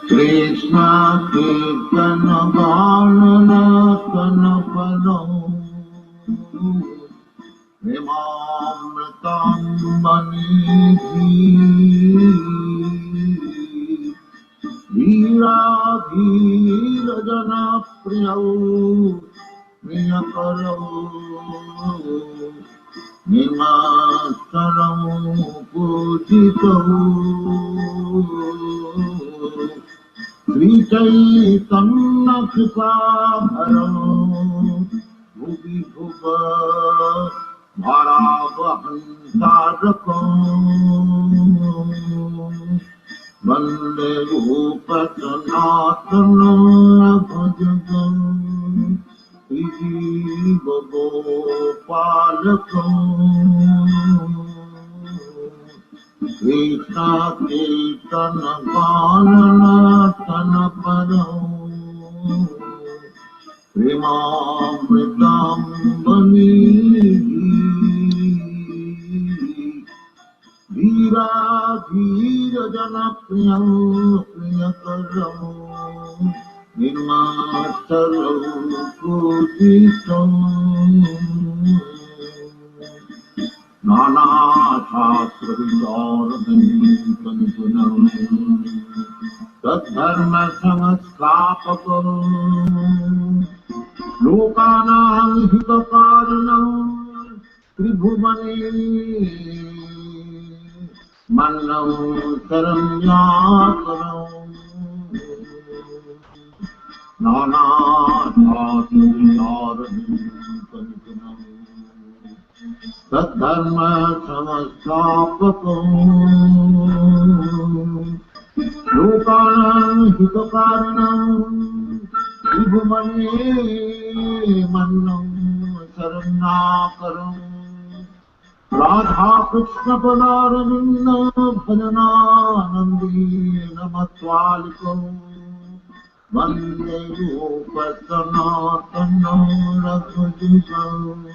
Krishna Kirtana Varnana Kana Palo Nimamritam Manidhi Veera Veera Jana Priyau Priyakaro Nimataram Pujito Sri Chaitanya Kripabharam Bhuvi Bhuva Bharavahan Tarakam Vande Rupa Sanatana Bhajagam Jiva Gopalakam Krishna Kirtana Varnana Tana Padam Primamritam Vanidhi Veera Veera Jana Priyam Priyakaram Nimataram Pujitam Nana Shastra Vicharanam Tadharma Samastapakam Lokanam Hitaparanam Tribhuvane Mannam Saranyakaram Nana Shastra Vicharanam Tadharma Samastapakam Lokanam Hitakaranam Tribhuvane Mannam Saranyakaram Radha Krishna Padaravinda Bhajananandi Namatvalikam Vande Rupa Sanatana Raghujam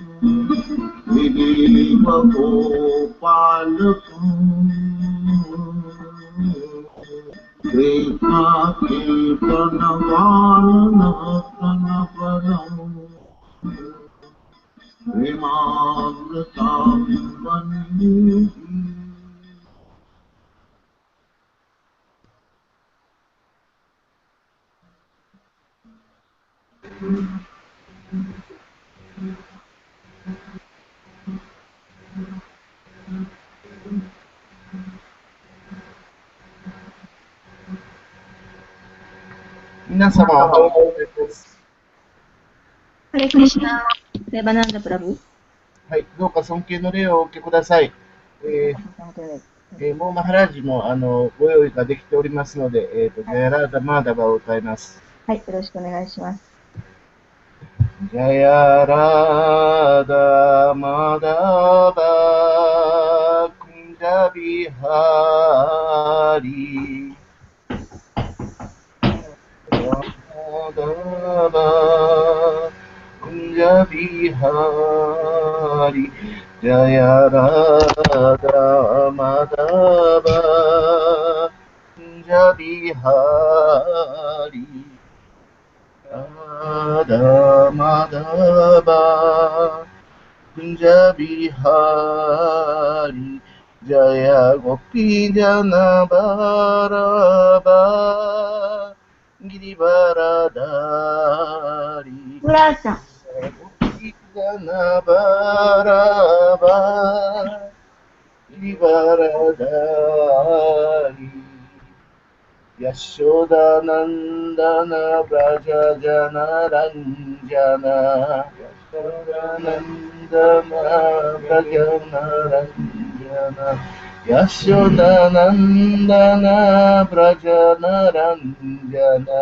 Videva Gopalakam Krishna Kirtana Varnana Tana Padam Primamritam Vanidhi皆様おはようございます。ハレクリシナ、デバナンダプラブ。はい、どうか尊敬の礼をお受けください。もうマハラジもご用意ができておりますので、ジャヤラーダマーダバを歌います。はい、よろしくお願いします。ジャヤラーダマダバクンジャビハリKunja Bihari Jaya Radha Madhava Kunja Bihari Radha Madhava Kunja Bihari Jaya Gopi Jana Bharava Girivaradari ブラーちゃん。 Girivaradari Girivaradari Yashoda Nandana Braja Jana Ranjana Yashoda Nandana Braja Ranjana Yashoda Nandana Braja Ranjana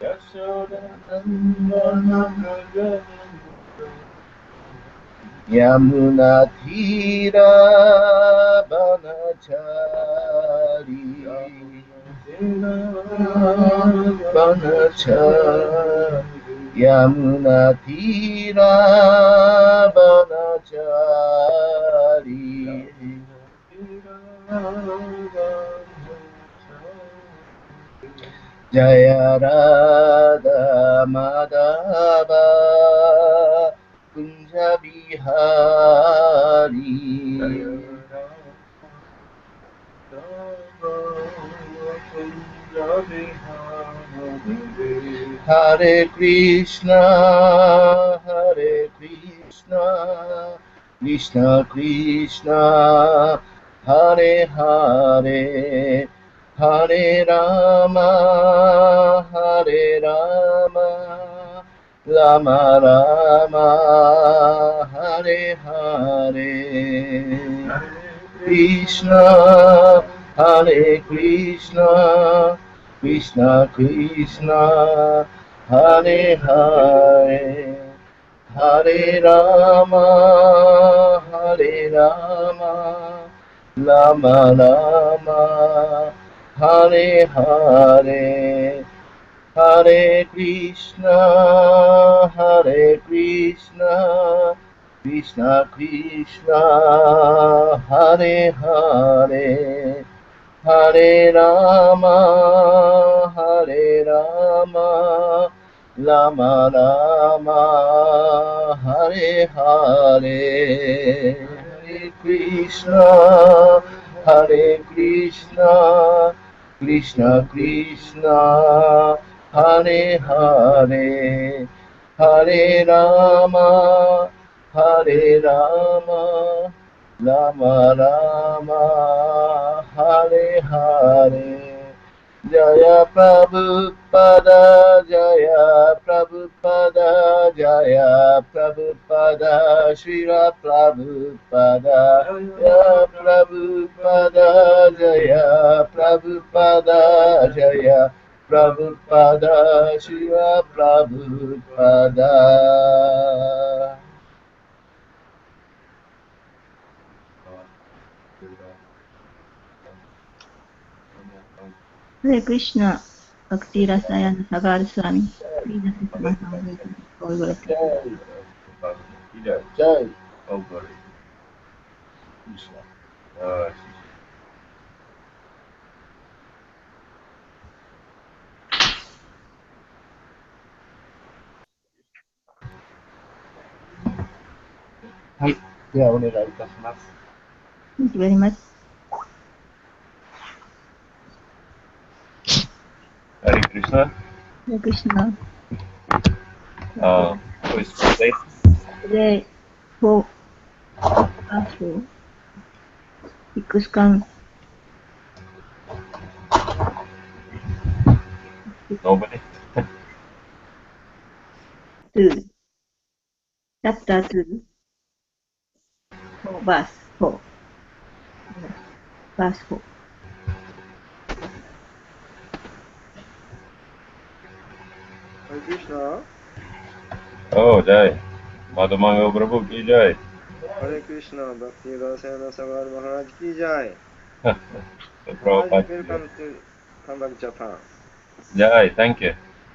Yashoda Nandana Braja Yamuna Tira Banachari Banachari Yamuna Tira Banachari Jaya Radha Madhava Kunja Bihari Hare Krishna, Krishna Krishna, Hare Hare, Hare Rama, Rama Rama, Hare Hare. Krishna, Hare Krishna, Krishna Krishna, Hare Hare, Hare Rama, Rama Rama, Hare Hare. Hare Krishna, Krishna Krishna, Hare Hare, Hare Rama, Rama Rama, Hare Hare. Hare Krishna, Krishna Krishna, Hare Hare, Hare Rama, Rama Rama, Hare Hare. Jaya Prabhupada, Jaya Prabhupada, Jaya Prabhupada, Srila Prabhupada, Jaya Prabhupada, Jaya Prabhupada, Jaya Prabhupada, Srila Prabhupada. Hare Krishna, Bhakti Rasayana Sagar Swami. Please assist my translation. Jai. Oh, glory. Krishna. Hi. ではお願いいたします。Thank you very much. Hare Krishna. Hare Krishna. Who is translating? Today, for Pastor, six comes. Nobody? 2. Chapter 2. For verse 4. Verse 4. Hare Krishna. Oh, Jai. Madhumangal Prabhu ki Jai. Hare Krishna. Bhakti Rasayana Sagar Maharaj ki Jai. So Maharaj, Prabhupada ki Jai. welcome to come back Japan. Jai, thank you.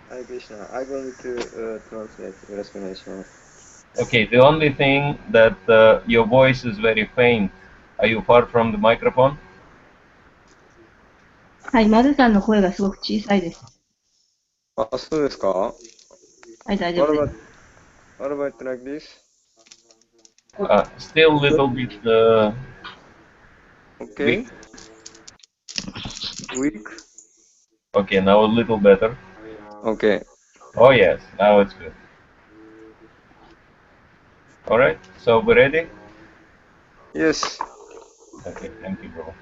Hare Krishna. I'm going to translate your explanation. Okay, the only thing that your voice is very faint. Are you far from the microphone? はい、マルさんの声がすごく小さいです。あ、そうですか？はい、大丈夫です。What about like this? Still a little bit Okay. Weak? Okay, now a little better. Okay. Oh yes, now it's good. Alright, so we're ready? Yes. Okay, thank you, bro.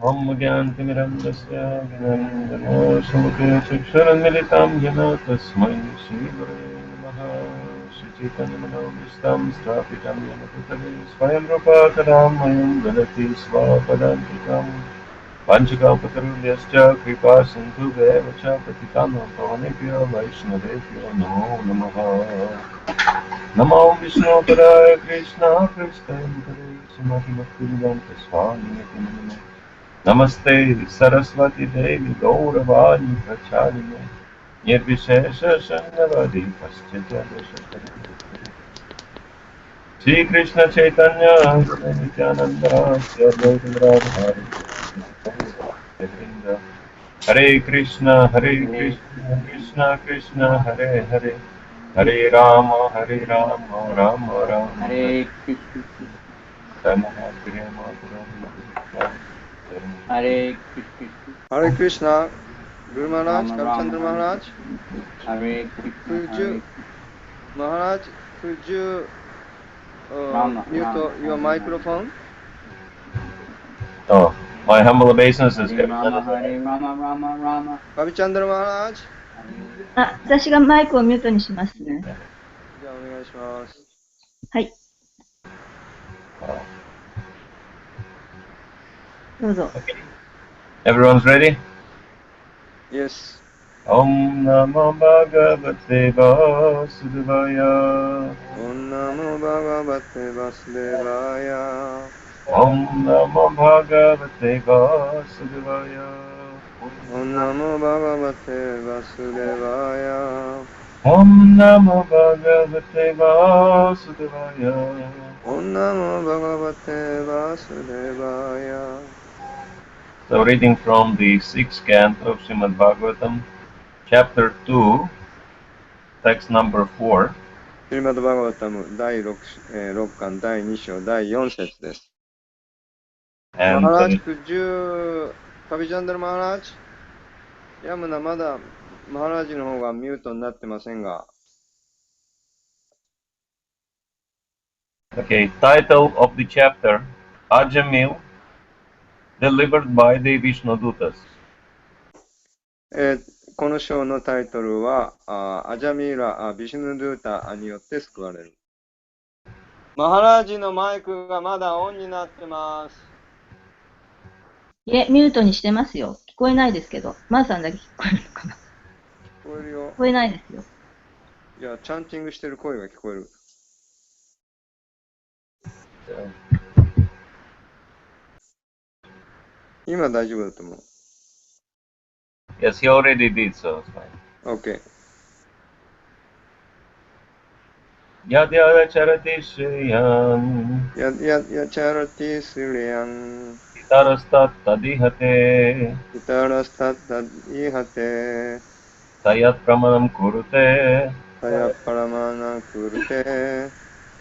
Om Gyantimirandasya Vinandana Chakshuramitam Yana Tasmai Shri Gurave Namaha Shri Chaitanya Manavishtam Strapitam Yana Putale Swayam Rupa Kadam Mayam Dalati Swapadantikam Panchakapatarubhyascha Kripa Sindhu Devacha Patitanam Pavanebhyo Vaishnavebhyo Namo Namaha Namo Vishnu Padaya Krishna Pristayantare Sumati Bhaktivedanta Swami Nityananda Namaste Saraswati Devi Gauravani Pracharya Nirvishesha Sannavadi Paschatya Deshakari. Shri Krishna Chaitanya Nityananda Shri Advaita Gadadhara Hare Krishna Krishna Krishna Hare Hare Hare Rama Rama Rama Hare Krishna, Hare Krishna, Hare Krishna, Guru Maharaj, Rama Kalchandra Rama, Maharaj. Hare Krishna, Could Hare you, Maharaj, could you Rama mute Rama, your Hare microphone? Oh, my humble obeisance is Hare every Rama, Hare Rama, Rama Rama, Kalchandra Maharaj. Hare あ、私がマイクをミュートにしますね。じゃあお願いします。はい。どうぞ。 Everyone's ready? Yes. Om Namo Bhagavate Vasudevaya. Om Namo Bhagavate Vasudevaya. Om Namo Bhagavate Vasudevaya. Om Namo Bhagavate Vasudevaya. Om Namo Bhagavate Vasudevaya. Om Namo Bhagavate Vasudevaya. So reading from the 6th canto of Srimad Bhagavatam, chapter 2, text number 4. シリマドバガバタム第 6巻第2章第4節です。マ And ハラージ、could you、カビジャンダルマハラージ、ヤムナまだマハラージの方がミュートになってませんが。okay, title of the chapter, Ajamil, delivered by the Vishnudutas. この章のタイトルは、アジャミーラ・ビシュヌドゥータによって救われる。マハラージのマイクがまだオンになってます。いえ、ミュートにしてますよ。聞こえないですけど。マーさんだけ聞こえるのかな。聞こえるよ。聞こえないですよ。いや、チャンティングしてる声が聞こえる。今大丈夫だと思う。Yes, he already did, so it's fine. OK。Yadyada charati shriyan, やチャラティスリアン。itarastat tadihate, イタラスタッタイハテ。tayat pramanam kurute, タヤパラマナクルテ。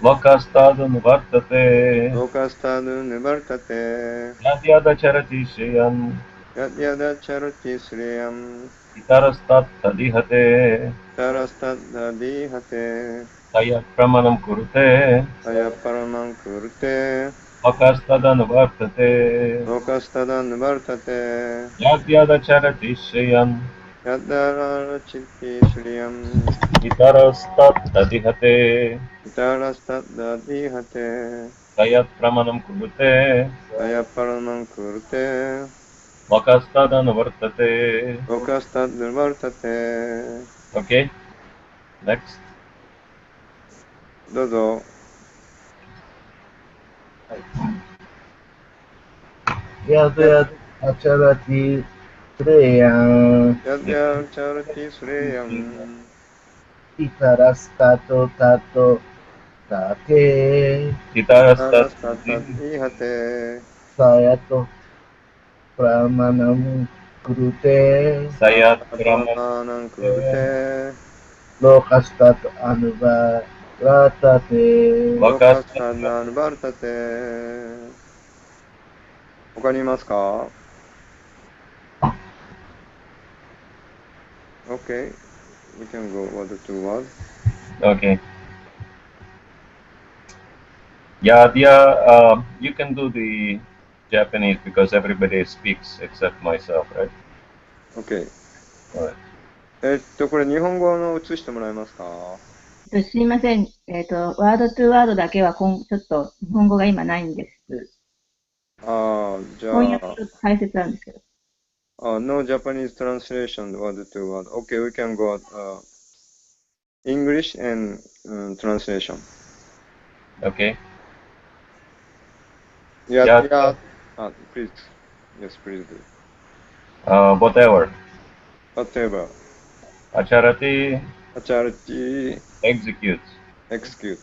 vakastadun vartate, ロカスタドゥネバルタテ。yadyada charati shriyan, やだチャラティスリアン。 itarastat tadihate, タラスタッタディハテ。 tayat pramanam kurute, タヤパラマンクルテ。 vakastadan vartate, ロカスタダヌバルタテ。 yadyada charati shriyan, やだらチティスリアン。 itarastat tadihate, タラスタッタディハテ。 tayat pramanam kurute, タヤパラマンクルテ。 vakastadan vartate. ロカスタヌバルタテ。 Okay, next. どうぞ。やであちゃらてプレイヤーやだチャラティスレイアン。 イタラスタトタトタテ タラ Itarastat スタッタディハテ。 サヤトプラマナムクルテ sayat パ pramanam ラマナンクルテ。 ロカスタトアヌバラタテロカスタナヌバルタテ。他にいますか？ OK。We can go word to word. Okay. Yeah, you can do the Japanese because everybody speaks except myself, right? OK。 Alright. これ日本語の移してもらえますか？すいません。ワードトゥワードだけはちょっと日本語が今ないんです。じゃ翻あ、訳と解説なんですけど。No Japanese translation word to word. OK, we can go English and translation. Okay. Yeah. Please. Yes, please do. Whatever. Whatever. Acharati Charity executes. execute.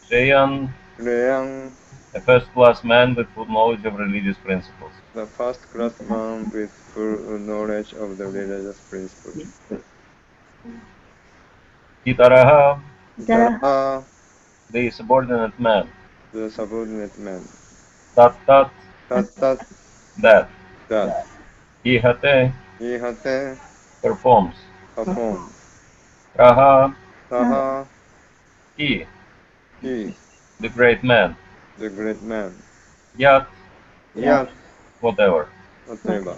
Shreyan Leon, a first-class man with full knowledge of religious principles. the first class man with full knowledge of the religious principles. Hitaraha, いたら、 the subordinate man. the subordinate man. Tat tat, That, that. that. Ihate, Ihate, performs. perform. Raha, Taha, he, he, the great man. the great man. Yat, Yat, whatever. whatever.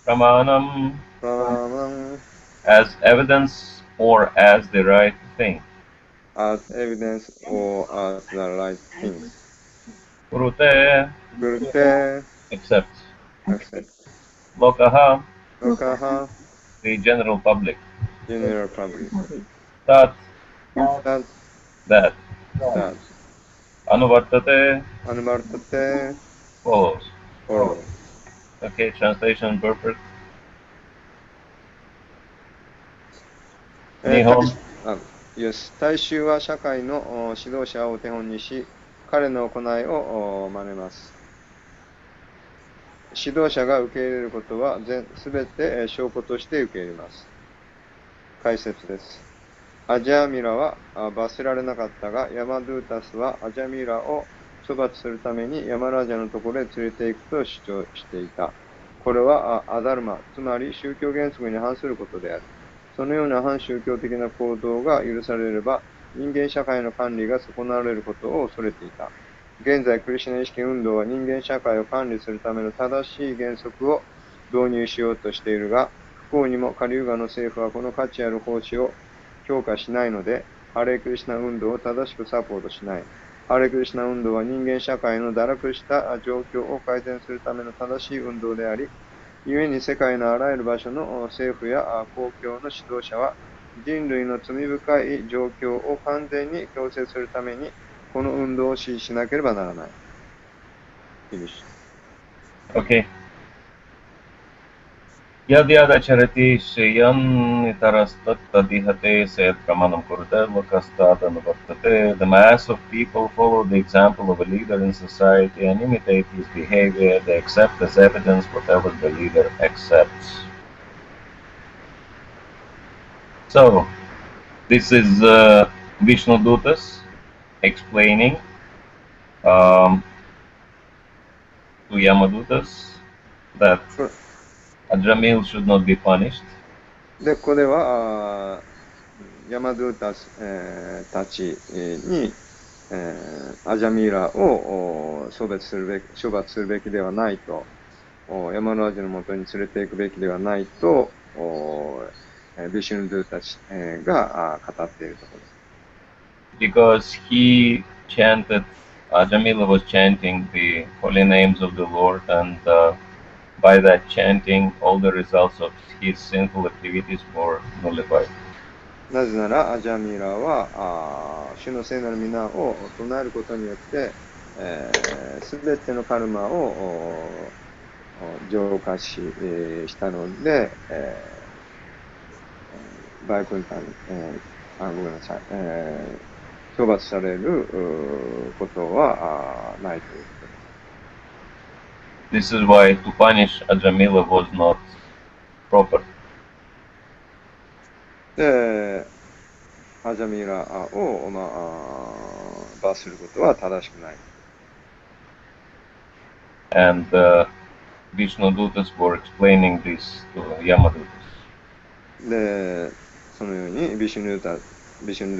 Pramanam, Pramanam, as evidence or as the right thing. as evidence or as the right things. Kurute, Kurte, accept. accept. Lokaha, Lokaha, the general public. general public. Tat, That, that. that. Anuvartate, Anuvartate, follows. follow. Okay, translation perfect. Nihon, よし、大衆は社会の指導者を手本にし、彼の行いを真似ます。指導者が受け入れることはすべて証拠として受け入れます。解説です。アジャミラは罰せられなかったが、ヤマドゥータスはアジャミラを処罰するためにヤマラジャのところへ連れて行くと主張していた。これはアダルマ、つまり宗教原則に反することである。そのような反宗教的な行動が許されれば、人間社会の管理が損なわれることを恐れていた。現在、クリシュナ意識運動は人間社会を管理するための正しい原則を導入しようとしているが、不幸にもカリューガの政府はこの価値ある奉仕を評価しないので、ハレクリシュナ運動を正しくサポートしない。ハレクリシュナ運動は人間社会の堕落した状況を改善するための正しい運動であり、故に世界のあらゆる場所の政府や公共の指導者は人類の罪深い状況を完全に強制するためにこの運動を支持しなければならない。okay. Yadyada charati shayan itarastat tadihate sayat pramanam kurute lokastat anuvartate. The mass of people follow the example of a leader in society and imitate his behavior. They accept as evidence whatever the leader accepts. So, this is Vishnu Dutas explaining to Yamadutas that Ajamil should not be punished. で、ここではヤマドゥータス、たちに、アジャミーラを処罰するべきではないと、ヤマラージのもとに連れて行くべきではないと、ビシュヌドゥータチが語っているところです。Because he chanted, Ajamila was chanting the holy names of the Lord, and by that chanting, all the results of his sinful activities were nullified. なぜなら、アジャミーラは主の聖なる皆を唱えることによって、すべてのカルマを浄化したので、バイクンタン、ごめんなさい、処罰されることはないということです。This is why to punish Ajamila was not proper. で、アジャミーラを、罰することは正しくない。And Vishnu Dutas were explaining this to Yamadutas. で、そのようにビシュヌドゥ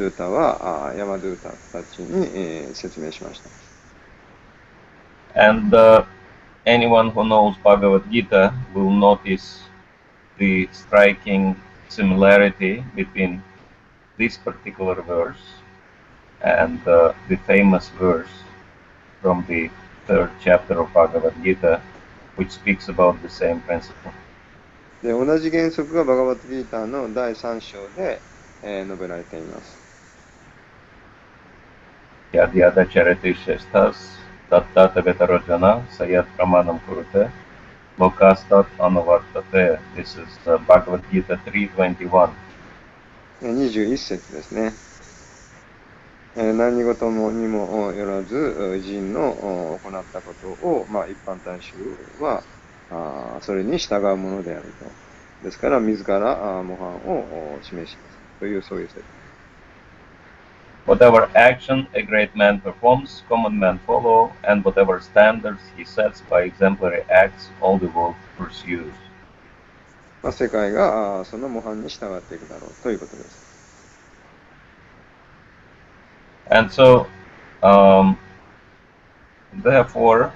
ータはヤマドゥータたちに、説明しました。And anyone who knows Bhagavad Gita will notice the striking similarity between this particular verse and the famous verse from the 3rd chapter of Bhagavad Gita, which speaks about the same principle. で、同じ原則がバガバットギーターの第3章で、述べられています。Yadyada charati shestas tattata vetarojana sayat pramanam kurute lokastat anuvartate. This is Bhagavad Gita 3:21. 21節ですね。何事もにもよらず、寺院の行ったことを、一般大衆はそれに従うものであると。ですから、自ら模範を示します。という、そういう説。Whatever action a great man performs, common men follow, and whatever standards he sets by exemplary acts, all the world pursues. 世界がその模範に従っていくだろうということです。And so, therefore,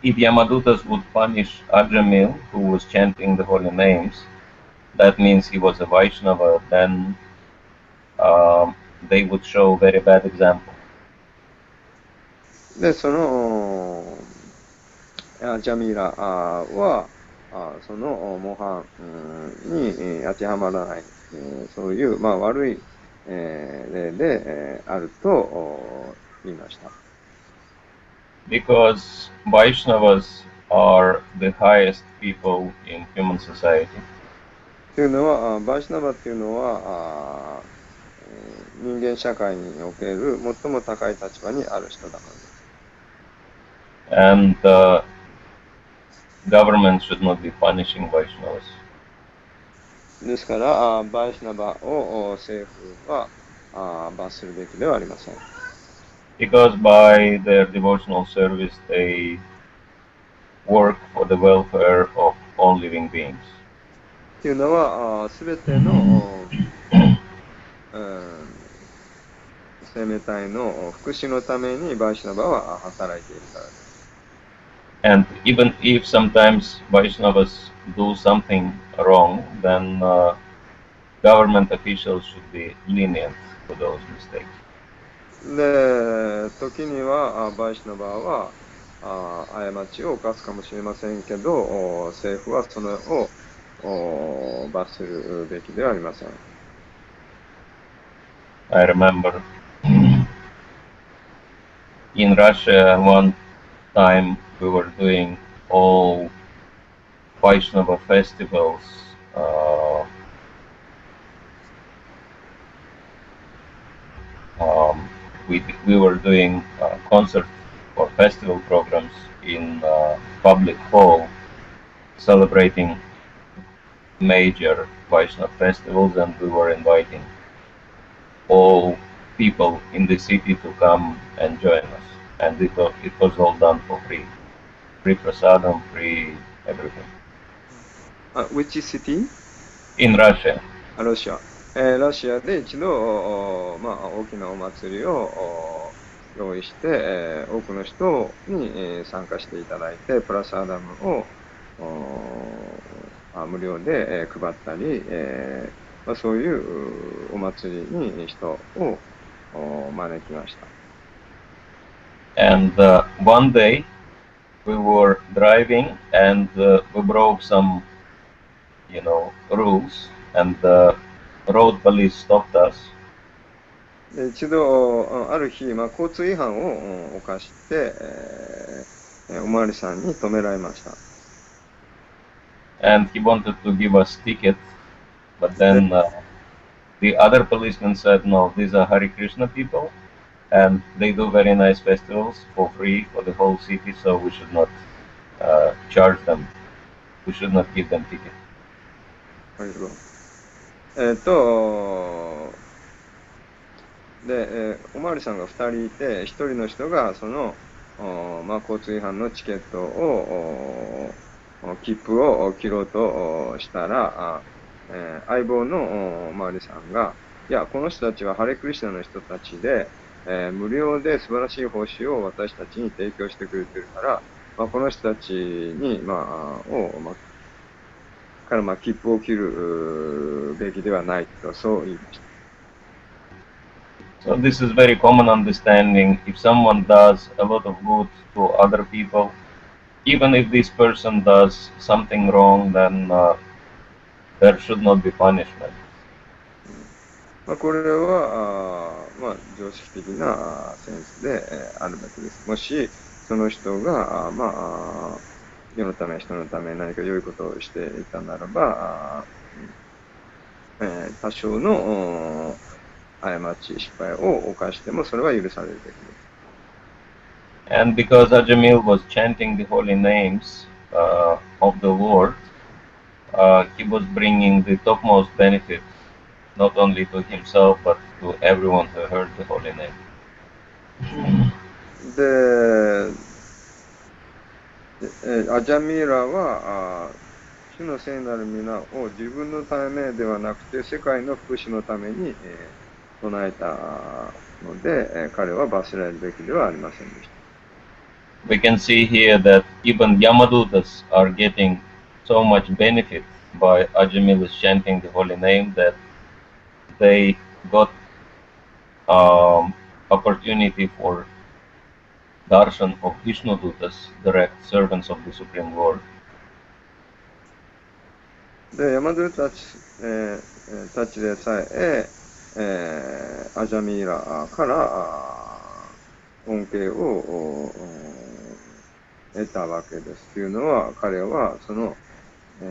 if Yamadutas would punish Ajamil, who was chanting the holy names, that means he was a Vaishnava, then they would show very bad example. で、そのジャミーラはその模範に当てはまらない、そういう、悪い例であると言いました。Because Vaishnavas are the highest people in human society. というのは、バイシナバっていうのは人間社会における最も高い立場にある人だからです。And government should not be punishing Vaishnavas. ですから、バイシナバを政府は罰するべきではありません。Because by their devotional service they work for the welfare of all living beings. というのは、すべての生命体の福祉のためにバイシナバは働いているからです。And even if sometimes Vaishnavas do something wrong, then government officials should be lenient for those mistakes. で、時にはバイシナバは過ちを犯すかもしれませんけど、政府はそれを罰するべきではありません。I remember in Russia one time we were doing all Vaishnava festivals. We were doing concert or festival programs in public hall, celebrating major Vaishnava festivals, and we were inviting all people in the city to come and join us. And it was all done for free. Free prasadam, free everything. Which city? In Russia. ロシア。ロシアで一度、大きなお祭りを用意して、多くの人に、参加していただいて、プラサダムを無料で、配ったり、そういうお祭りに人を招きました。And one day we were driving and we broke some, rules, and the road police stopped us. 一度、ある日、交通違反を犯して、おまわりさんに止められました。And he wanted to give us ticket, but then the other policeman said, no, these are Hare Krishna people, and they do very nice festivals for free for the whole city, so we should not charge them. We should not give them ticket. で、おまわりさんが2人いて、1人の人がその、交通違反のチケットを、切符を切ろうとしたら、相棒のおまわりさんが、いや、この人たちはハレクリシナの人たちで、無料で素晴らしい報酬を私たちに提供してくれてるから、この人たちに、から切符を切るべきではないと、そう言いました。So this is very common understanding. If someone does a lot of good to other people, even if this person does something wrong, then there should not be punishment. これは常識的なセンスであるべきです。もしその人が世のため人のため何か良いことをしていたならば、多少の過ち、失敗を犯してもそれは許されるべきです。And because Ajamil was chanting the holy names of the Lord, he was bringing the topmost benefit, not only to himself, but to everyone who heard the holy name. で、アジャミーラは、主の聖なる皆を自分のためではなくて、世界の福祉のために、唱えたので、彼は罰せられるべきではありませんでした。We can see here that even Yamadutas are getting so much benefit by Ajamil's chanting the holy name that they got opportunity for darshan of Vishnudutas, direct servants of the Supreme Lord. で、ヤマドゥたち、たちでさえアジャミーラから恩恵を得たわけです。というのは、彼はその、ビ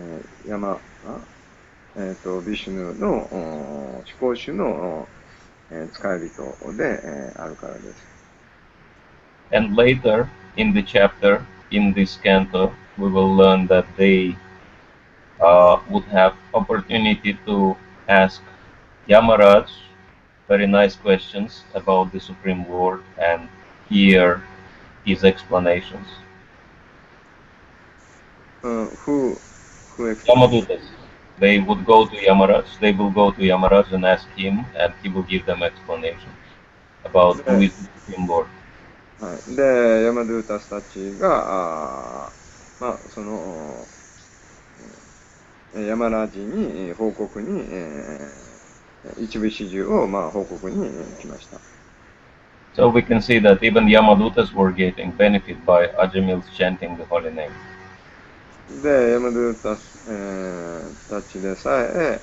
シュヌの思考主の使い人であるからです。And later in the chapter, in this canto, we will learn that they would have opportunity to ask Yamaraj very nice questions about the Supreme Lord and hear his explanations. Who Yamadutas. They would go to Yamaraj, they will go to Yamaraj and ask him, and he will give them explanations about who is the Supreme Lord. はい、で、ヤマドゥタスたちが、その、ヤマラジに報告に、一部始終を、報告に来ました。So we can see that even Yamadutas were getting benefit by Ajamil's chanting the holy name. で、ヤマドゥタス、たちでさえ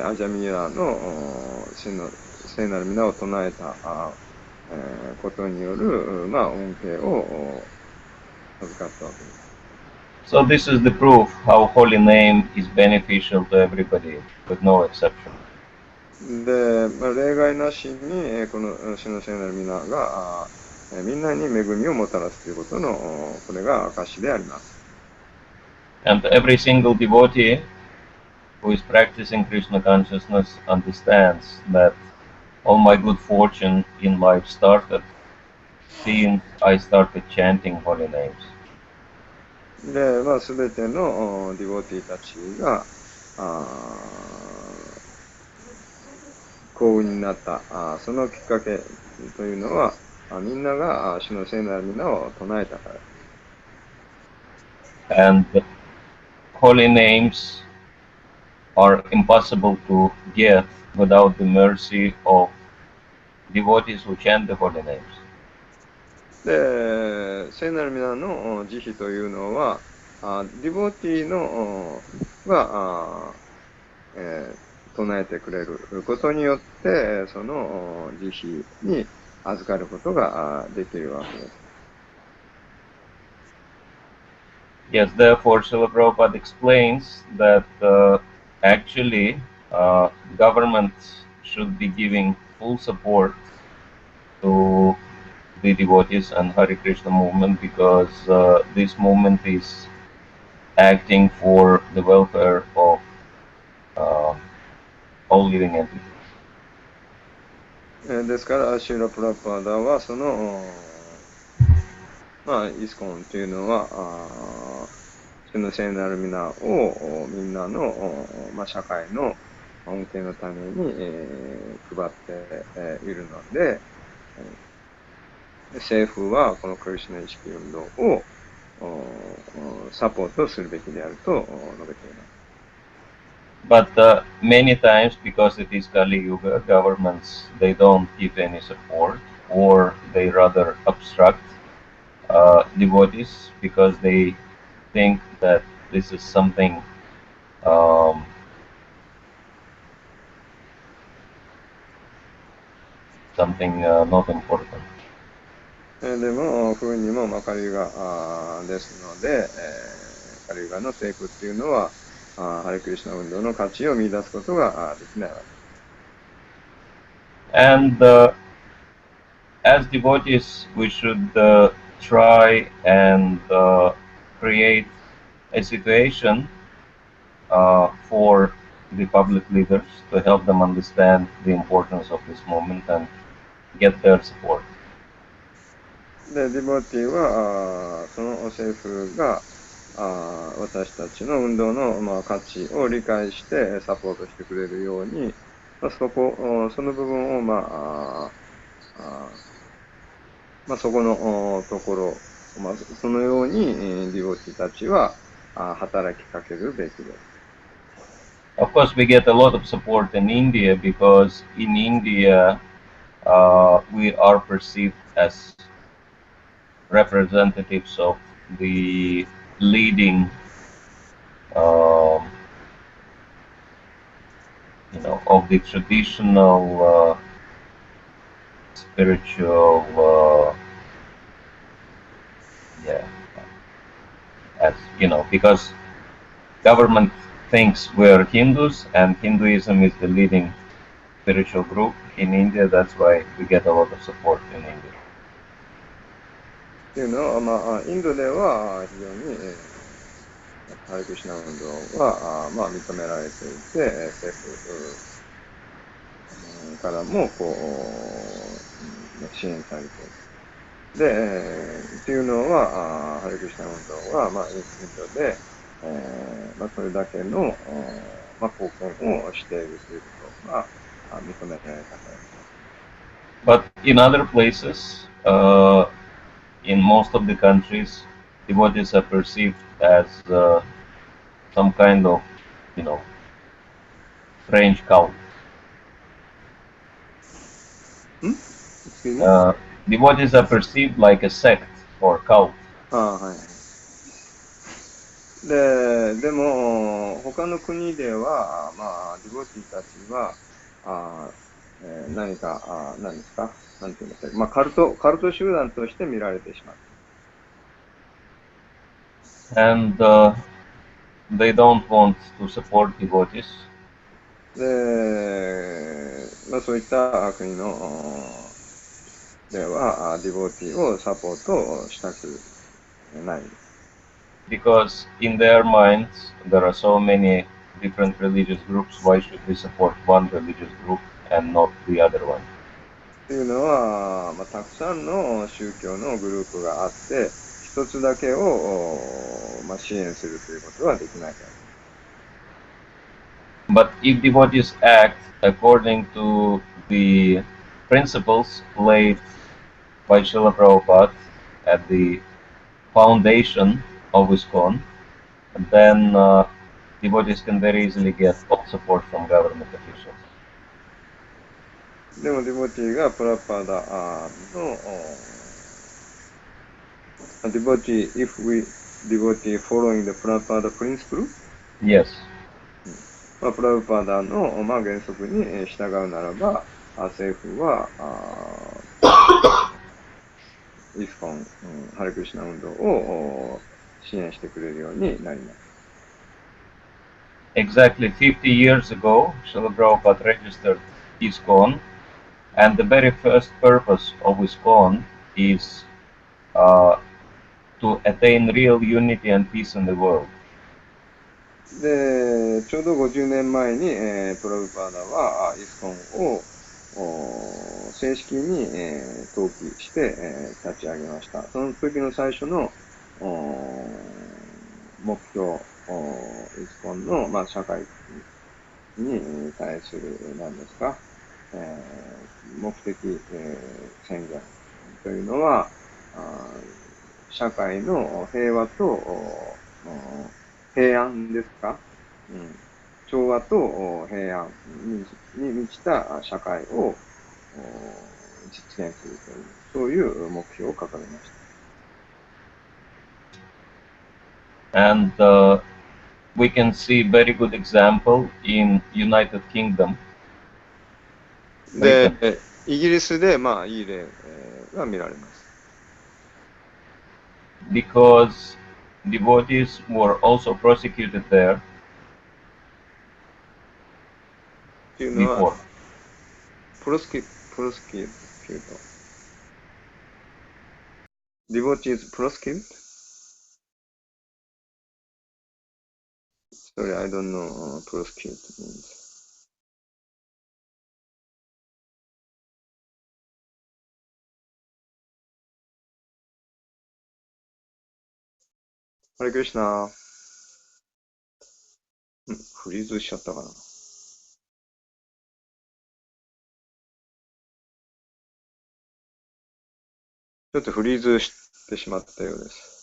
アジャミーラの聖なる皆を唱えたことによる、恩恵を授かったわけです。So this is the proof how holy name is beneficial to everybody, with no exception. で、例外なしに、この主の聖なる皆がみんなに恵みをもたらすということの、これが証であります。And every single devotee who is practicing Krishna consciousness understands that all my good fortune in life started since I started chanting holy names. で、すべてのディボティたちが幸運になったそのきっかけというのは、みんなが主の聖なる皆を唱えたから。And holy names are impossible to get without the mercy of devotees who chant the holy names. で、聖なる皆の慈悲というのは、ディボティのが唱えてくれることによって、その慈悲に預かることができるわけです。Yes, therefore, Srila Prabhupada explains that actually governments should be giving full support to the devotees and Hare Krishna movement because this movement is acting for the welfare of all living entities. ですから、シーラ・プラパーダはその、イスコンというのは、主の聖なる皆をみんなの、社会の恩恵のために、配っているので、政府はこのクリシュナ意識運動をサポートするべきであると述べています。But many times, because it is Kali Yuga, governments, they don't give any support, or they rather obstruct devotees because they think that this is something not important. でも、不運にもカリユガですので、カリユガの政府っていうのは、ハレクリシュナ運動の価値を見出すことができないわけです。And as devotees, we should try and create a situation for the public leaders to help them understand the importance of this moment and get their support. で、ディボティは、その政府が、私たちの運動の、価値を理解してサポートしてくれるように、その部分を、そこのところ、そのようにディボティたちは働きかけるべきです。Of course, we get a lot of support in India because in India we are perceived as representatives of the leading, of the traditional spiritual, as because government thinks we're Hindus and Hinduism is the leading spiritual group in India. That's why we get a lot of support in India. っていうのは、インドでは非常に、ハレクリシナ運動は、認められていて、政府からも支援されている。で、っていうのは、ハレクリシナ運動は、インドで、それだけの、貢献をしているということが認められたからです。But in other places, in most of the countries, devotees are perceived as some kind of, strange cult. Devotees are perceived like a sect or cult. はい。でも、他の国では、ディボティたちは、何か、何ですか、なんて言いますか、カルト集団として見られてしまう。And they don't want to support devotees. で、そういった国のでは、ディボティをサポートしたくない。Because in their minds, there are so many different religious groups. Why should we support one religious group and not the other one? っていうのは、たくさんの宗教のグループがあって、一つだけを、支援するということはできないから。But if devotees act according to the principles laid by Srila Prabhupada at the foundation of ISKCON, then devotees can very easily get support from government officials. でもディボティがプラパダのディボティ if we devotee following the Prabhupada principle? Yes. プラパダの、原則に従うならば、政府はイスコン、ハレクリシナ運動を支援してくれるようになります。Exactly 50 years ago, Srila Prabhupada registered ISKCON, and the very first purpose of ISKCON is to attain real unity and peace in the world. で、ちょうど50年前に、プラブパーダはイスコンを正式に、登記して、立ち上げました。その時の最初の目標、イスコンの、社会に対する何ですか、目的、宣言というのは、社会の平和と平安ですか、調和と平安に満ちた社会を実現するという、そういう目標を掲げました。And we can see very good example in United Kingdom. で、イギリスで、いい例が見られます。Because devotees were also prosecuted there っていうのは before. prosecute. Devotees prosecute? Sorry, I don't know prosecute means. ハレクリシナ。フリーズしちゃったかな。ちょっとフリーズしてしまったようです。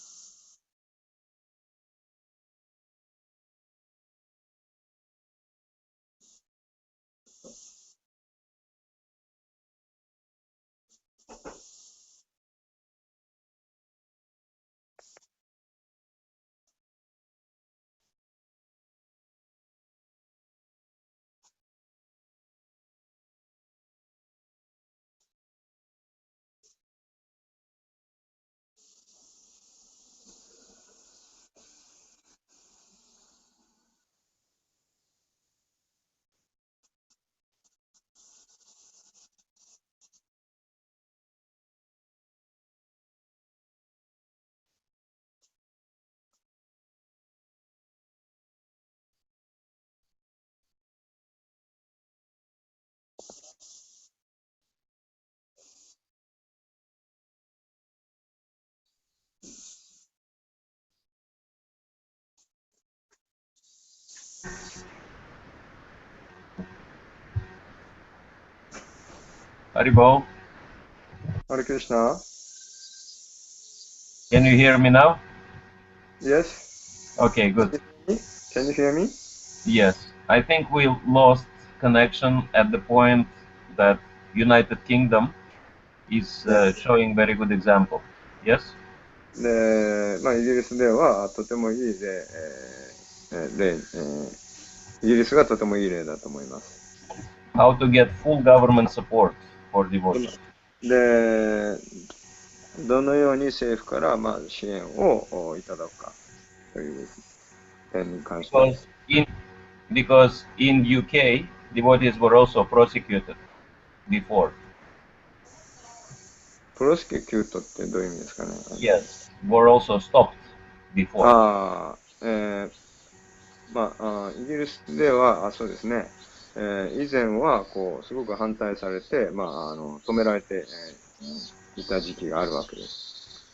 Haribo, ハレクリシナ。 can you hear me now? Yes? Okay, good. Can you hear me? Yes, I think we lost connection at the point that United Kingdom is showing very good example. Yes? で、イギリスではとてもいい例、イギリスがとてもいい例だと思います。How to get full government support for devotion. で、どのように政府から支援をいただくかという点に関しては。Because in UK, devotees were also prosecuted before. プロセキュートってどういう意味ですかね。 Yes, were also stopped before. イギリスでは、そうですね、以前はすごく反対されて、止められて、いた時期があるわけです。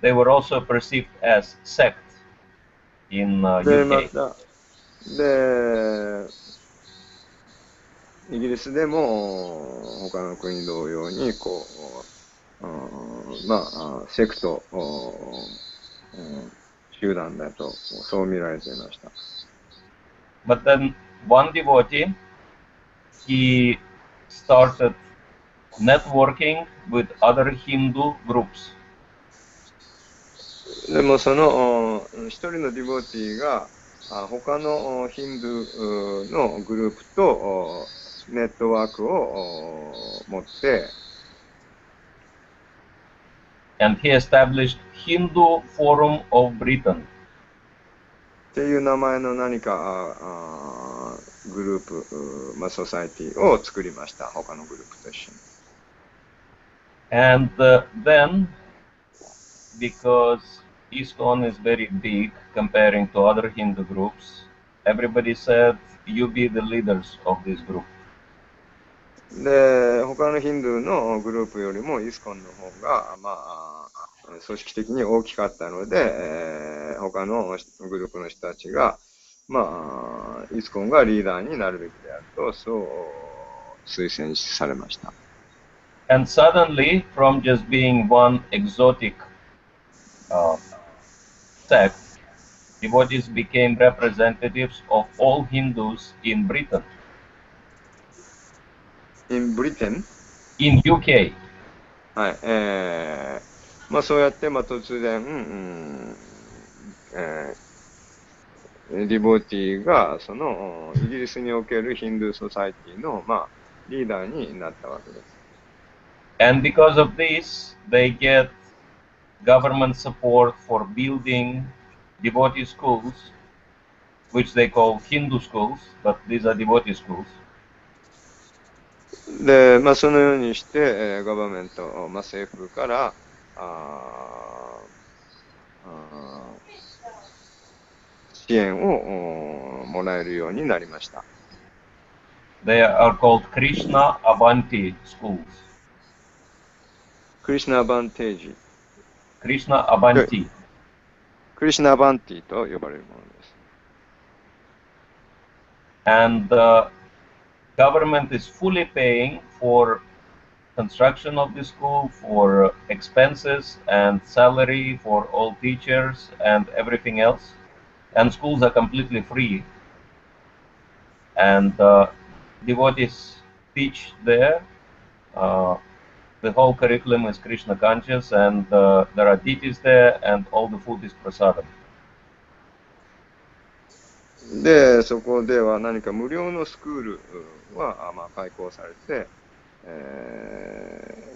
They were also perceived as sect in で、ま UK. た、で、イギリスでも他の国同様にセクト、集団だとそう見られていました。But then one devotee, he started networking with other Hindu groups. でもその一人のディボティが他のヒンドゥーのグループとネットワークを持って、And he established Hindu Forum of Britain. っていう名前の何かグループ、ソサイティを作りました。他のグループと一緒に。And then, because ISKCON is very big comparing to other Hindu groups, everybody said, you be the leaders of this group. で、他のヒンドゥーのグループよりもイスコンの方が、組織的に大きかったので、他のグループの人たちが、イスコンがリーダーになるべきであると、そう推薦されました。And suddenly, from just being one exotic sect, devotees became representatives of all Hindus in Britain. In Britain? In UK. はい。そうやって、突然、ディボティが、その、イギリスにおけるヒンドゥーソサイティの、リーダーになったわけです。And because of this, they get government support for building devotee schools, which they call Hindu schools, but these are devotee schools. で、そのようにして、ガバメント、政府から支援をもらえるようになりました。They are called Krishna Avanti schools. Krishna Avanti。Krishna Avanti. Krishna Avanti と呼ばれるものです。And the government is fully paying for construction of the school, for expenses and salary for all teachers and everything else. And schools are completely free. And devotees teach there. The whole curriculum is Krishna conscious, and there are deities there, and all the food is prasadam. で、そこでは何か無料のスクールは開講されて、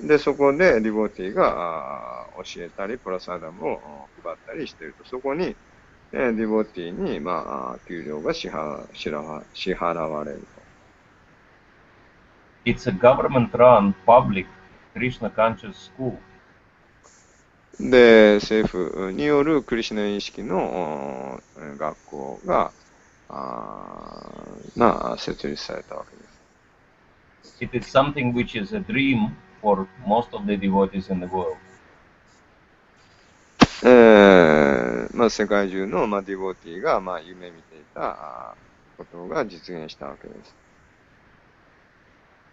で、そこでディボティが教えたり、プラサダムを配ったりしていると、そこに、ディボティに、給料が支払われると。It's a government-run public Krishna conscious school. で、政府によるクリシュナ意識の学校が、設立されたわけです。It is something which is a dream for most of the devotees in the world. 世界中の、ディボティが、夢見ていたことが実現したわけです。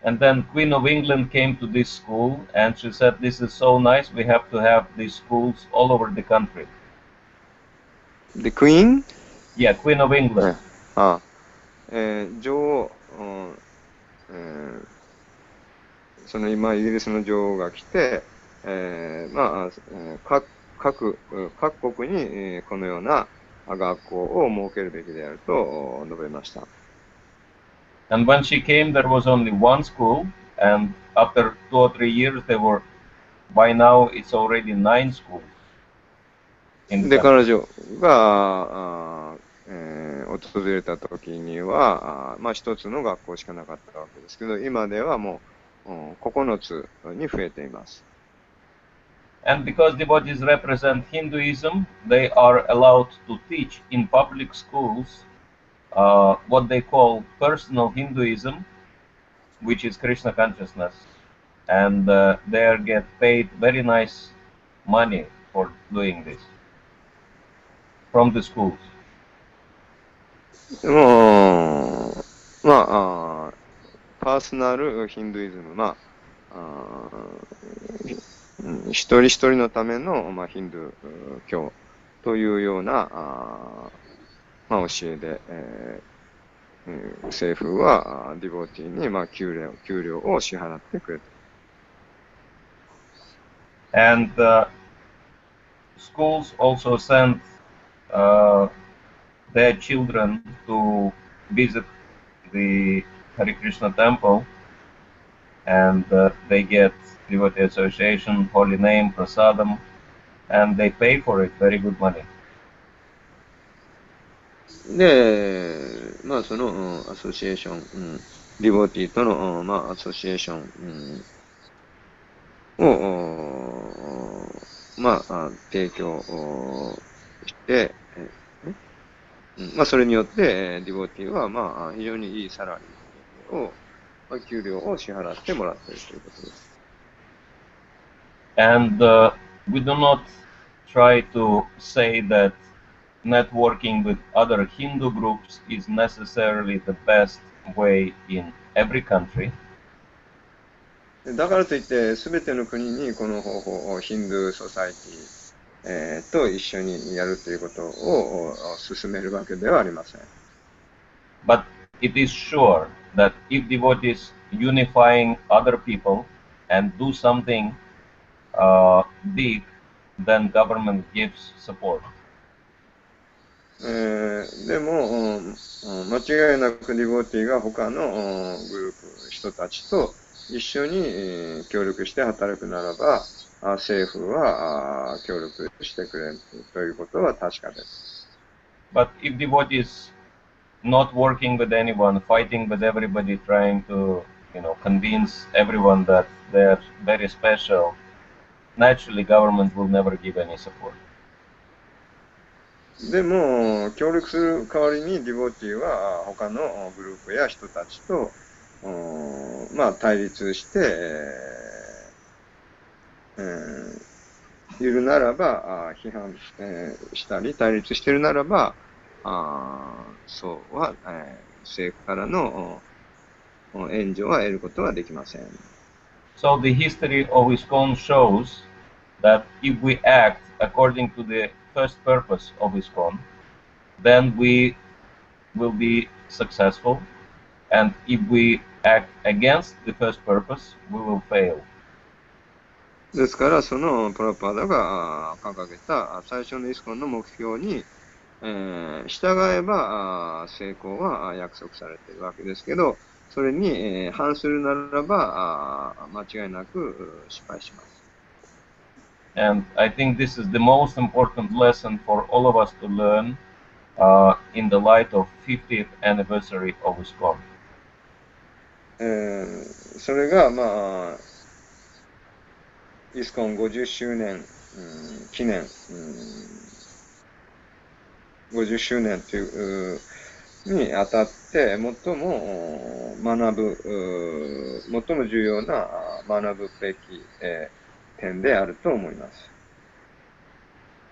And then Queen of England came to this school and she said, this is so nice, we have to have these schools all over the country. The Queen? Yeah, Queen of England. 女王、その今イギリスの女王が来て、各国にこのような学校を設けるべきであると述べました。And when she came, there was only one school, and after 2 or 3 years, by now it's already 9 schools. で、彼女が訪れた時には、一つの学校しかなかったわけですけど、今ではもう9つに増えています。And because devotees represent Hinduism, they are allowed to teach in public schools what they call personal Hinduism, which is Krishna consciousness, and they get paid very nice money for doing this from the schools. パーソナルヒンドゥイズム、一人一人のための、ヒンドゥー教というような教えで、政府はディボティに、給料を支払ってくれている。And schools also send their children to visit the Hare Krishna temple, and they get devotee association, holy name, prasadam, and they pay for it very good money. で、その、アソシエーション、ディボティとの、アソシエーション、を、提供して、それによって、ディボティは、非常にいいサラリーを、給料を支払ってもらっているということです。And we do not try to say that networking with other Hindu groups is necessarily the best way in every country. だからといって、すべての国にこの方法をヒンドゥーソサイティ、と一緒にやるということを進めるわけではありません。But it is sure that if devotees unifying other people and do something big, then government gives support. でも、間違いなくディボティが他のグループ、人たちと一緒に協力して働くならば、政府は協力してくれるということは確かです。But if devotees not working with anyone, fighting with everybody, trying to convince everyone that they're very special, naturally government will never give any support. でも、協力する代わりにディボティは他のグループや人たちと、対立して、いるならば、批判、したり、対立しているならば、そうは、政府からの援助は得ることはできません。So the history of ISKCON shows that if we act according to the first purpose of ISKCON, then we will be successful, and if we act against the first purpose, we will fail. ですから、そのプラパダが掲げた最初のイスコンの目標に、従えば成功は約束されているわけですけど、それに、反するならば間違いなく失敗します。And I think this is the most important lesson for all of us to learn in the light of 50th anniversary of ISKCON. それが、イスコン50周年、記念、50周年というにあたって最も重要な学ぶべき、点であると思います。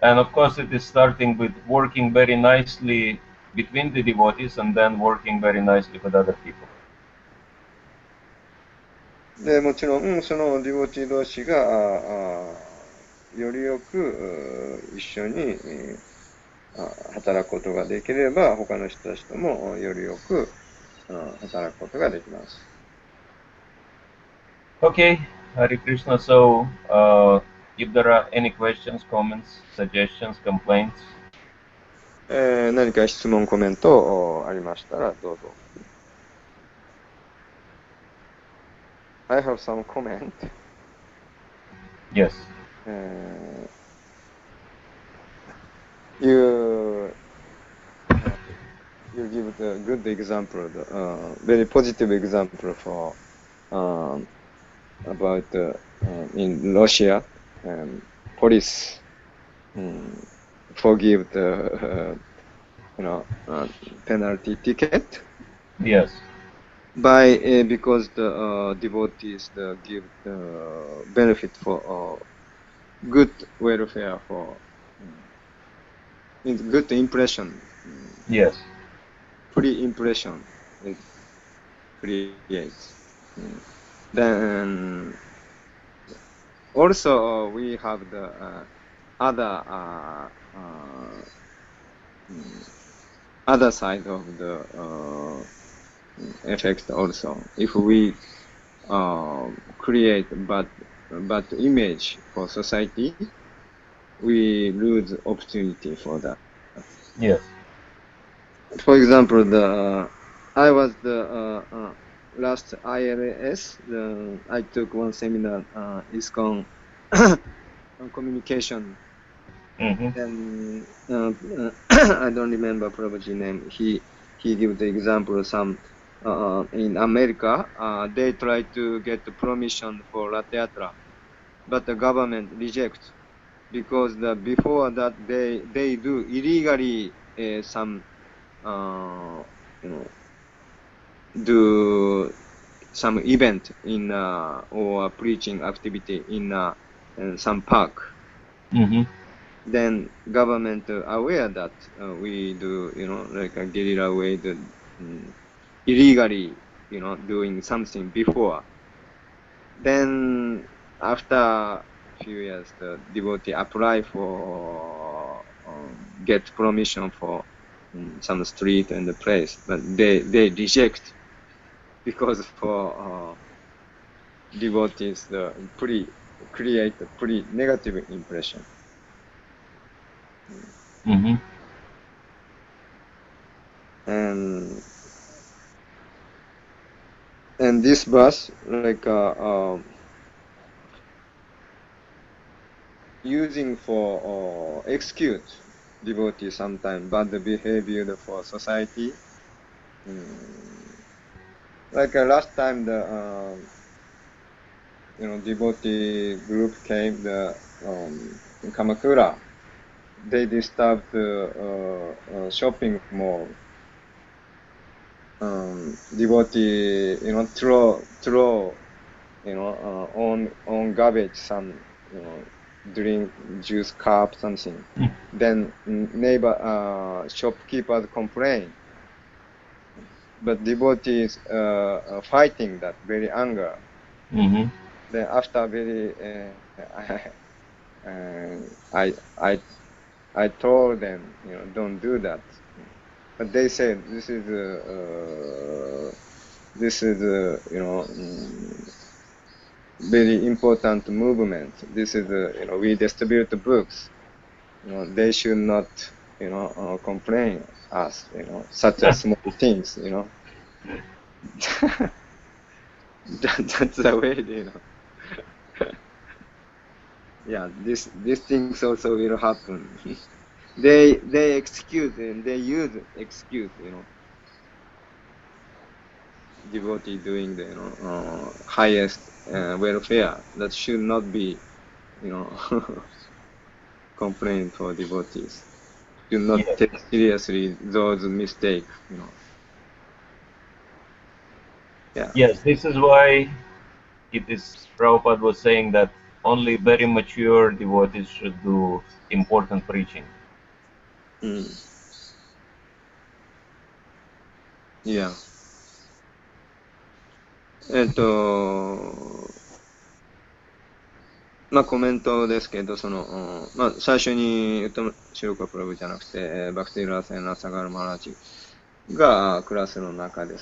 And of course, it is starting with working very nicely between the devotees and then working very nicely with other people. でもちろん、そのディボティ同士がよりよく一緒に働くことができれば、他の人たちともよりよく働くことができます。Okay, Hare Krishna. So, if there are any questions, comments, suggestions, complaints, 何か質問、コメントありましたらどうぞ。I have some comment. yes. You give the good example, very positive example for about in Russia, police forgive the penalty ticket. Yes. By because the devotees give the benefit for good welfare for good impression. Yes. Free impression it creates. Then also we have the other side of the effect also. If we create bad image for society, we lose opportunity for that. Yes. For example, I was the last ILS. I took one seminar, ISKCON communication. And I don't remember Prabhuji's name. He gave the example some in America. They try to get the permission for Rath Yatra, but the government rejects because before that they do illegally some do some event in or preaching activity in some park. Then government aware that we do like a guerrilla way, illegally doing something before. Then after a few years, the devotee apply for get permission for some street and the place, but they reject because for devotees create a pretty negative impression. And this verse like using for excuse devotee sometimes bad behavior for society. like last time the devotee group came in Kamakura. They disturbed the shopping mall. Devotee, throw on garbage, some, drink, juice cup, something. Then neighbor, shopkeepers complain. But devotees fighting that very anger. Mm-hmm. Then after very, I told them, don't do that. But they said this is very important movement. This is we distribute books. They should not complain us. Such as small things. That's the way. Yeah, these things also will happen. they excuse and they use excuse. Devotee doing the highest welfare that should not be complained for devotees. Should not Yes. take seriously those mistakes. Yeah. Yes, this is why it is Prabhupada was saying that only very mature devotees should do important preaching. Yeah.コメントですけど、最初に言ったシロカプラブじゃなくて、バクティラーセン・ラサガル・マラジがクラスの中で、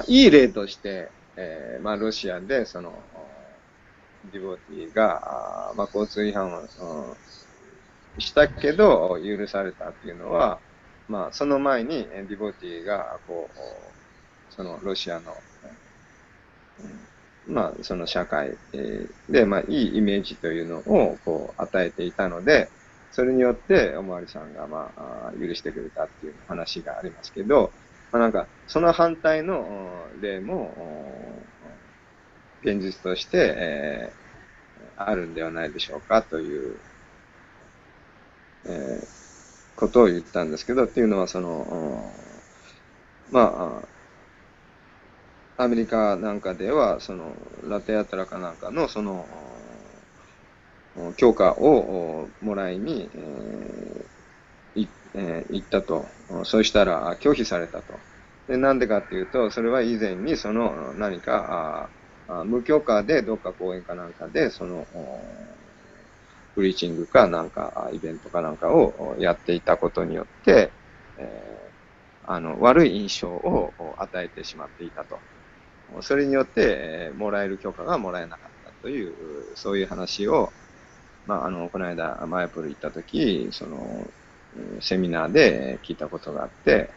いい例として、ロシアで、ディボティが、交通違反をしたけど、許されたっていうのは、その前にディボティが、ロシアの、その社会で、いいイメージというのを与えていたので、それによっておまわりさんが許してくれたっていう話がありますけど、その反対の例も現実として、あるんではないでしょうかという、ことを言ったんですけど、っていうのはアメリカなんかでは、ラテアトラかなんかの、許可をもらいに、行ったと。そうしたら拒否されたと。で、なんでかっていうと、それは以前に何か無許可でどっか公園かなんかで、プリーチングかなんかイベントかなんかをやっていたことによって、悪い印象を与えてしまっていたと。それによって、もらえる許可がもらえなかったという、そういう話を、この間、マヤプル行ったとき、セミナーで聞いたことがあって、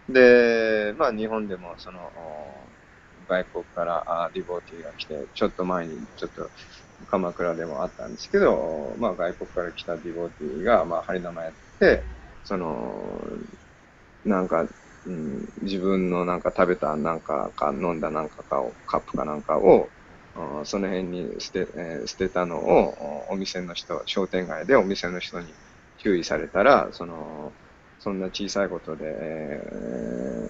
で、日本でも、外国からディボーティーが来て、ちょっと前に、ちょっと、鎌倉でもあったんですけど、外国から来たディボーティーが、ハリナマやって、自分の食べた飲んだカップかなんかを、その辺に捨てたのをお店の人、商店街でお店の人に注意されたら、そんな小さいことで、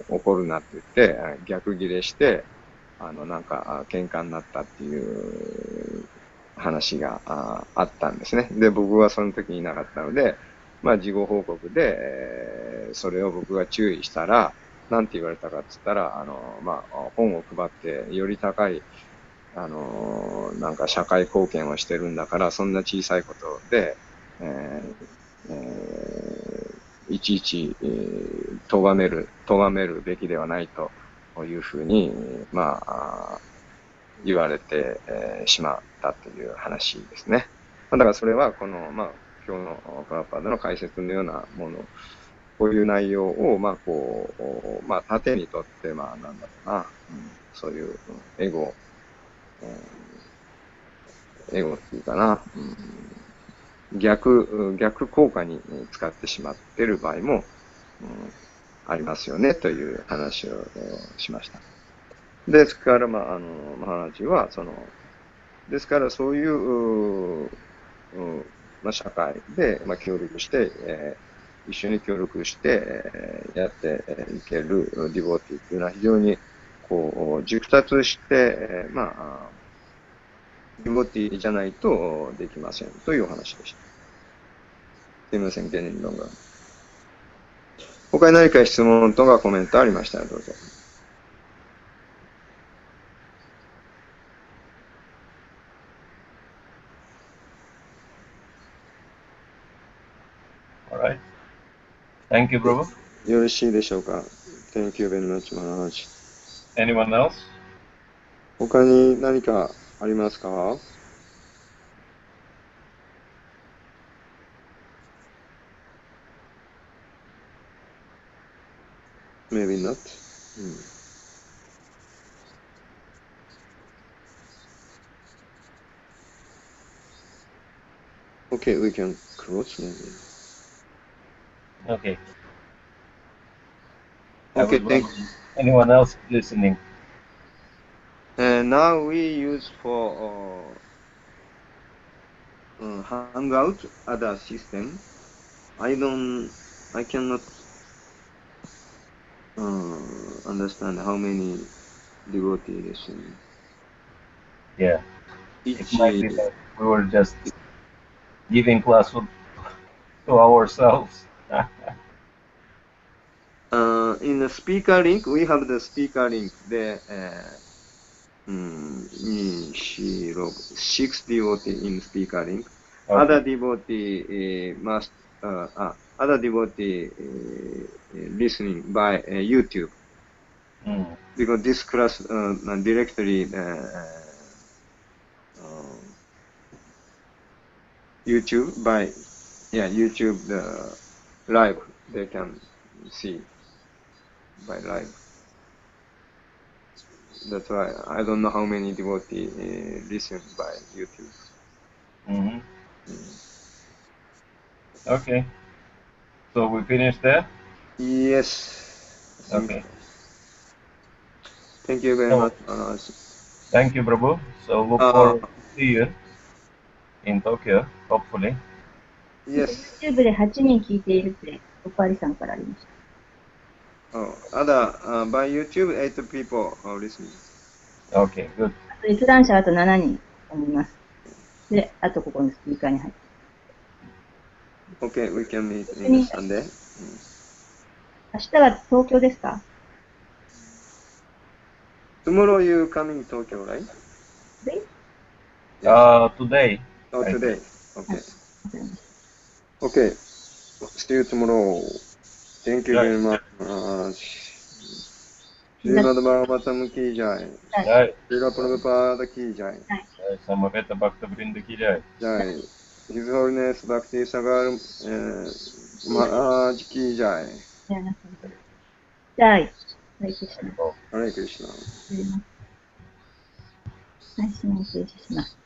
怒るなって言って、逆ギレして、喧嘩になったっていう話があったんですね。で、僕はその時にいなかったので、事後報告で、それを僕が注意したら、なんて言われたかって言ったら、本を配って、より高い、社会貢献をしてるんだから、そんな小さいことで、いちいち、咎めるべきではないというふうに、言われて、しまったという話ですね。だからそれは、今日のプラパードの解説のようなもの、こういう内容を、盾にとって、そういうエゴっていうかな、逆効果に使ってしまっている場合も、ありますよね、という話をしました。ですから、マハラジは、ですからそういう、社会で、協力して、一緒に協力して、やっていけるディボティというのは非常に熟達して、ディボティじゃないとできませんというお話でした。すいません、芸人論が。他に何か質問とかコメントありましたらどうぞ。Alright. Thank you, Prabhu. よろしいでしょうか。Thank you very much, Maharaj. Anyone else? 他に何かありますか？ Maybe not. Okay, we can close maybe. Okay. Okay, I was wondering, anyone else listening? Now we use for Hangout other system. I cannot understand how many devotees listen. Yeah. It might be that we were just giving class to ourselves. In the speaker link, we have the speaker link. Six devotees in speaker link. Okay. Other devotee other devotee listening by YouTube. Because this class directly YouTube live they can see by live. That's why I don't know how many devotees listen by YouTube. Okay. So we finished there? Yes. Okay. Thank you very much. Thank you, Prabhu. So look forward to see you in Tokyo, hopefully. Yes. YouTube で8人聞いているって、おかわりさんからありました。By YouTube, 8 people are listening. Okay, good. あと閲覧者あと7人おります。で、あとここのスピーカーに入って。Okay, we can meet in Sunday. 明日は東京ですか？ Tomorrow you coming to Tokyo, right? Today. Oh, today. Okay. Okay. See you tomorrow. Thank you very much. Shrimad Bhagavatam की जाए। श्रील प्रभुपाद की जाए। समवेत भक्त वृंद की जाए। जाए। His Holiness Bhakti Sagar Maharaj की जाए। जय कृष्ण। हरे कृष्ण।配信を停止します。